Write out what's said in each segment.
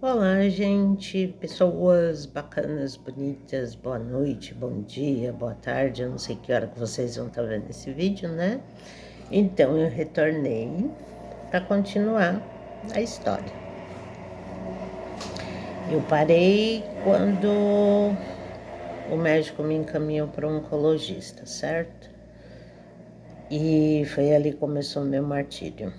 Olá, gente, pessoas bacanas, bonitas, boa noite, bom dia, boa tarde, eu não sei que hora que vocês vão estar vendo esse vídeo, né? Então, eu retornei para continuar a história. Eu parei quando o médico me encaminhou para um oncologista, certo? E foi ali que começou o meu martírio.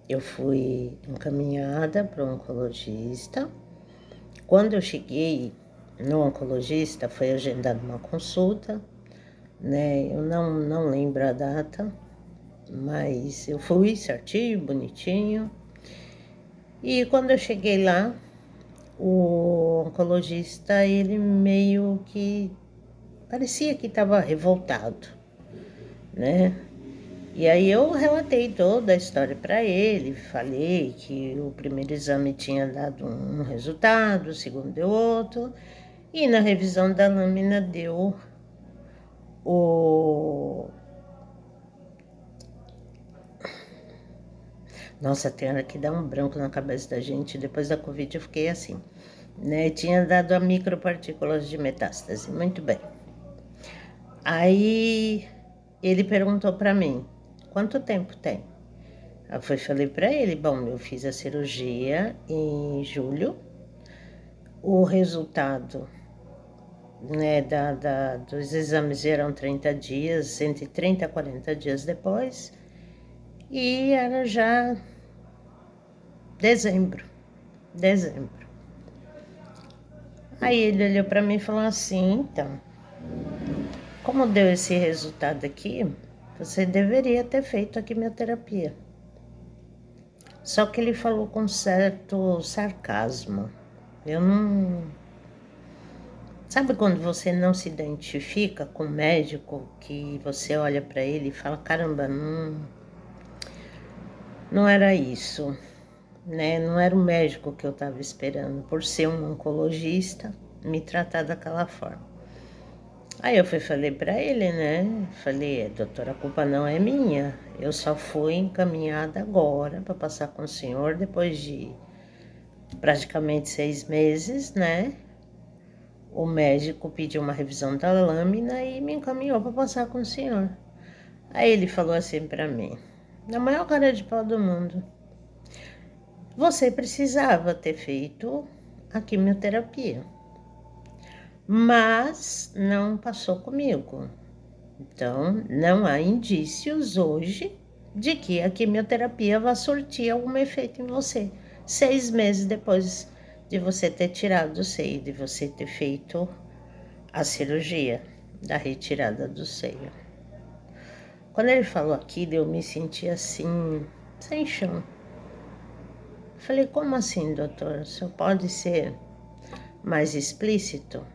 Eu fui encaminhada para um oncologista. Quando eu cheguei no oncologista, foi agendada uma consulta, né? Eu não lembro a data, mas eu fui certinho, bonitinho. E quando eu cheguei lá, o oncologista, ele meio que parecia que estava revoltado, né? E aí eu relatei toda a história para ele, falei que o primeiro exame tinha dado um resultado, o segundo deu outro, e na revisão da lâmina deu o... Nossa, tem hora que dá um branco na cabeça da gente, depois da Covid eu fiquei assim, né? Tinha dado a micropartículas de metástase, muito bem. Aí ele perguntou para mim, quanto tempo tem? Eu falei para ele, bom, eu fiz a cirurgia em julho, o resultado, né, dos exames eram 30 dias, entre 30 a 40 dias depois, e era já dezembro. Aí ele olhou para mim e falou assim, então, como deu esse resultado aqui, você deveria ter feito a quimioterapia. Só que ele falou com certo sarcasmo. Eu não... Sabe quando você não se identifica com o médico, que você olha para ele e fala, caramba, não era isso, né? Não era o médico que eu estava esperando, por ser um oncologista, me tratar daquela forma. Aí eu falei para ele, né? Falei, doutora, a culpa não é minha. Eu só fui encaminhada agora para passar com o senhor depois de praticamente 6 meses, né? O médico pediu uma revisão da lâmina e me encaminhou para passar com o senhor. Aí ele falou assim para mim, na maior cara de pau do mundo, você precisava ter feito a quimioterapia, mas não passou comigo. Então, não há indícios hoje de que a quimioterapia vai surtir algum efeito em você. 6 meses depois de você ter tirado o seio, de você ter feito a cirurgia da retirada do seio. Quando ele falou aquilo, eu me senti assim, sem chão. Falei, como assim, doutor? O senhor pode ser mais explícito?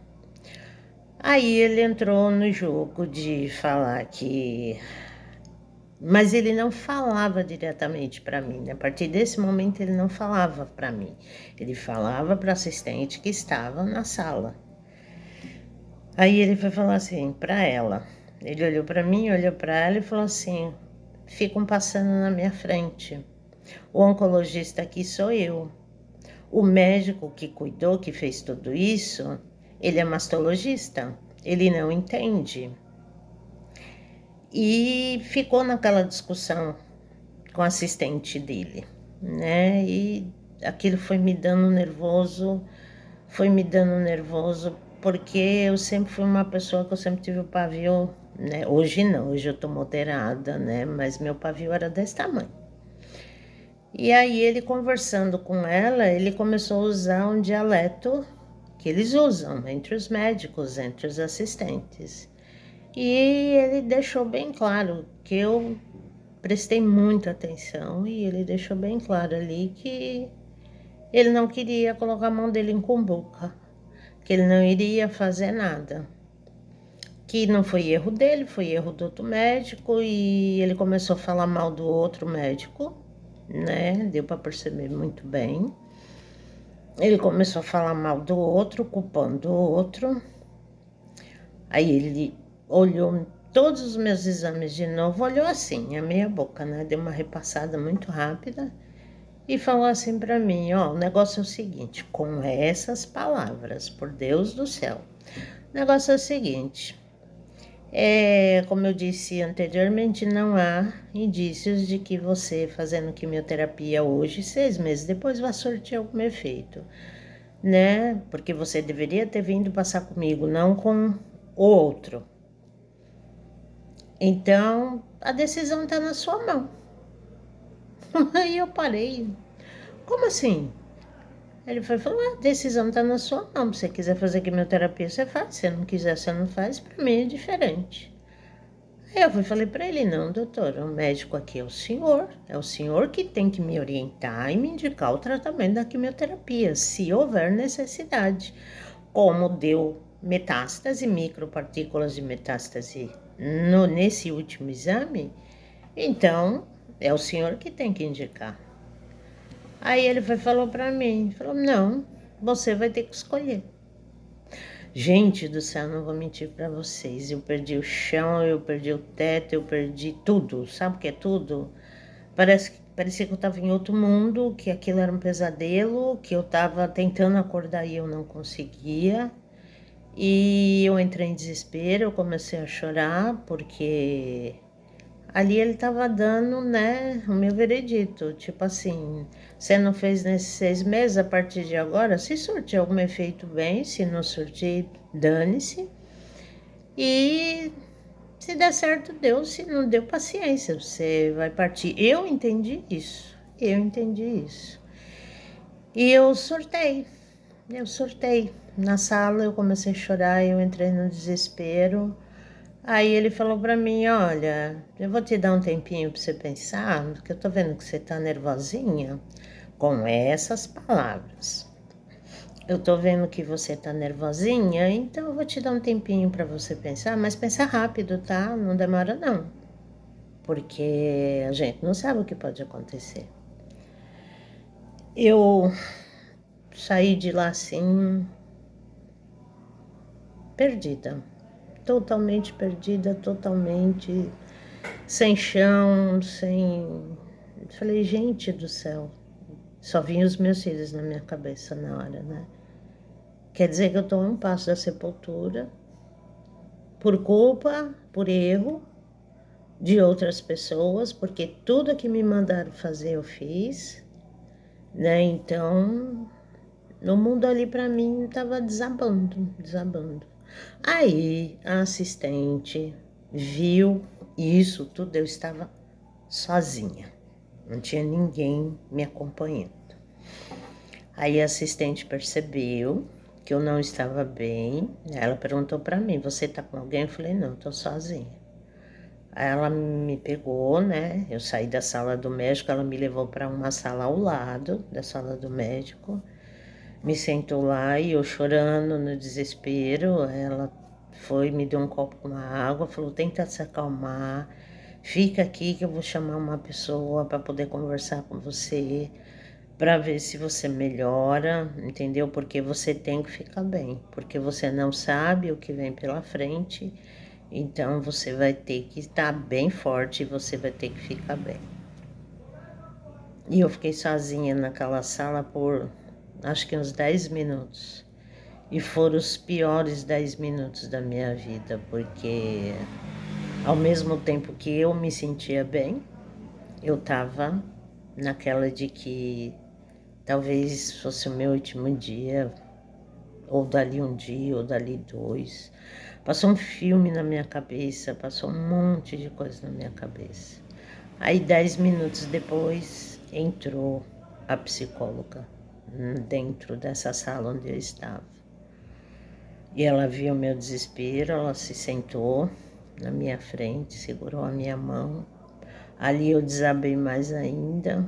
Aí ele entrou no jogo de falar que... Mas ele não falava diretamente para mim, né? A partir desse momento ele não falava para mim. Ele falava para a assistente que estava na sala. Aí ele foi falar assim para ela. Ele olhou para mim, olhou para ela e falou assim, ficam passando na minha frente. O oncologista aqui sou eu. O médico que cuidou, que fez tudo isso, ele é mastologista. Ele não entende. E ficou naquela discussão com a assistente dele, né? E aquilo foi me dando nervoso, porque eu sempre fui uma pessoa que eu sempre tive o pavio, né? Hoje não, hoje eu tô moderada, né? Mas meu pavio era desse tamanho. E aí ele conversando com ela, ele começou a usar um dialeto que eles usam entre os médicos, entre os assistentes. E ele deixou bem claro que eu prestei muita atenção e ele deixou bem claro ali que ele não queria colocar a mão dele em cumbuca, que ele não iria fazer nada, que não foi erro dele, foi erro do outro médico. E ele começou a falar mal do outro médico, né? Deu para perceber muito bem. Ele começou a falar mal do outro, culpando o outro. Aí ele olhou todos os meus exames de novo, olhou assim, a meia boca, né? Deu uma repassada muito rápida e falou assim para mim: ó, o negócio é o seguinte, com essas palavras, por Deus do céu, o negócio é o seguinte, como eu disse anteriormente, não há indícios de que você fazendo quimioterapia hoje, 6 meses depois, vai surtir algum efeito, né? Porque você deveria ter vindo passar comigo, não com o outro. Então, a decisão está na sua mão. Aí eu parei. Como assim? Ele foi falou, a decisão está na sua mão. Se você quiser fazer quimioterapia, você faz. Se não quiser, você não faz. Para mim é diferente. Aí eu falei para ele, não, doutor, o médico aqui é o senhor que tem que me orientar e me indicar o tratamento da quimioterapia, se houver necessidade. Como deu metástase, micropartículas de metástase nesse último exame, então é o senhor que tem que indicar. Aí ele falou para mim, falou, não, você vai ter que escolher. Gente do céu, não vou mentir para vocês, eu perdi o chão, eu perdi o teto, eu perdi tudo, sabe o que é tudo? Parecia que eu estava em outro mundo, que aquilo era um pesadelo, que eu estava tentando acordar e eu não conseguia. E eu entrei em desespero, eu comecei a chorar, porque ali ele estava dando, né, o meu veredito. Tipo assim, você não fez nesses 6 meses, a partir de agora, se surtir algum efeito bem, se não surtir, dane-se. E se der certo, deu, se não deu, paciência, você vai partir. Eu entendi isso. E eu surtei. Na sala eu comecei a chorar, eu entrei no desespero. Aí ele falou pra mim, olha, eu vou te dar um tempinho pra você pensar, porque eu tô vendo que você tá nervosinha, com essas palavras. Eu tô vendo que você tá nervosinha, então eu vou te dar um tempinho pra você pensar, mas pensa rápido, tá? Não demora não, porque a gente não sabe o que pode acontecer. Eu saí de lá assim, perdida, totalmente perdida, totalmente sem chão, sem... Falei, gente do céu, só vinham os meus filhos na minha cabeça na hora, né? Quer dizer que eu estou a um passo da sepultura, por culpa, por erro de outras pessoas, porque tudo que me mandaram fazer eu fiz, né? Então, no mundo ali para mim estava desabando. Aí a assistente viu isso tudo, eu estava sozinha, não tinha ninguém me acompanhando. Aí a assistente percebeu que eu não estava bem, ela perguntou para mim, você tá com alguém? Eu falei, não, tô sozinha. Aí ela me pegou, né, eu saí da sala do médico, ela me levou para uma sala ao lado da sala do médico, me sentou lá e eu chorando no desespero, ela foi, me deu um copo com uma água, falou, tenta se acalmar, fica aqui que eu vou chamar uma pessoa para poder conversar com você, para ver se você melhora, entendeu? Porque você tem que ficar bem, porque você não sabe o que vem pela frente, então você vai ter que estar bem forte e você vai ter que ficar bem. E eu fiquei sozinha naquela sala por acho que uns 10 minutos. E foram os piores 10 minutos da minha vida, porque ao mesmo tempo que eu me sentia bem, eu estava naquela de que talvez fosse o meu último dia, ou dali um dia, ou dali 2. Passou um filme na minha cabeça, passou um monte de coisa na minha cabeça. Aí 10 minutos depois entrou a psicóloga dentro dessa sala onde eu estava. E ela viu meu desespero, ela se sentou na minha frente, segurou a minha mão. Ali eu desabei mais ainda.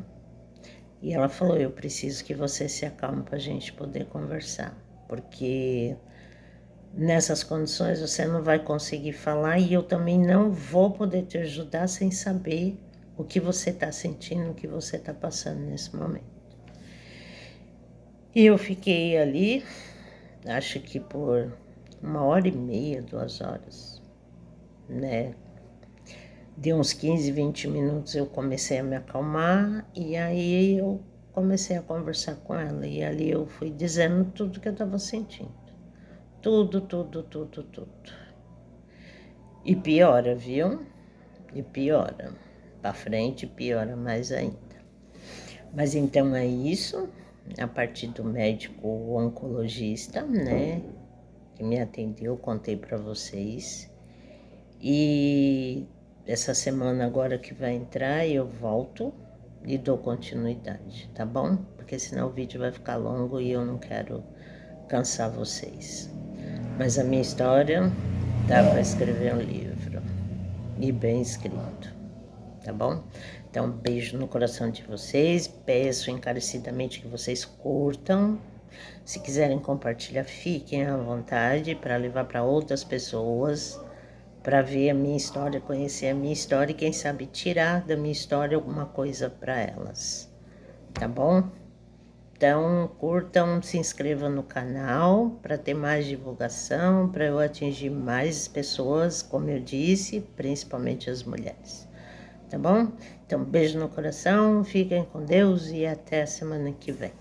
E ela falou, eu preciso que você se acalme para a gente poder conversar, porque nessas condições você não vai conseguir falar e eu também não vou poder te ajudar sem saber o que você está sentindo, o que você está passando nesse momento. E eu fiquei ali, acho que por 1h30, 2 horas, né? De uns 15, 20 minutos eu comecei a me acalmar e aí eu comecei a conversar com ela e ali eu fui dizendo tudo que eu estava sentindo. Tudo, tudo, tudo, tudo. E piora, viu? E piora. Pra frente piora mais ainda. Mas então é isso, a partir do médico oncologista, né, que me atendeu, contei para vocês. E essa semana agora que vai entrar, eu volto e dou continuidade, tá bom? Porque senão o vídeo vai ficar longo e eu não quero cansar vocês. Mas a minha história dá para escrever um livro, e bem escrito, tá bom? Então, um beijo no coração de vocês, peço encarecidamente que vocês curtam. Se quiserem compartilhar, fiquem à vontade para levar para outras pessoas, para ver a minha história, conhecer a minha história e quem sabe tirar da minha história alguma coisa para elas, tá bom? Então, curtam, se inscrevam no canal para ter mais divulgação, para eu atingir mais pessoas, como eu disse, principalmente as mulheres. Tá bom? Então, beijo no coração, fiquem com Deus e até a semana que vem.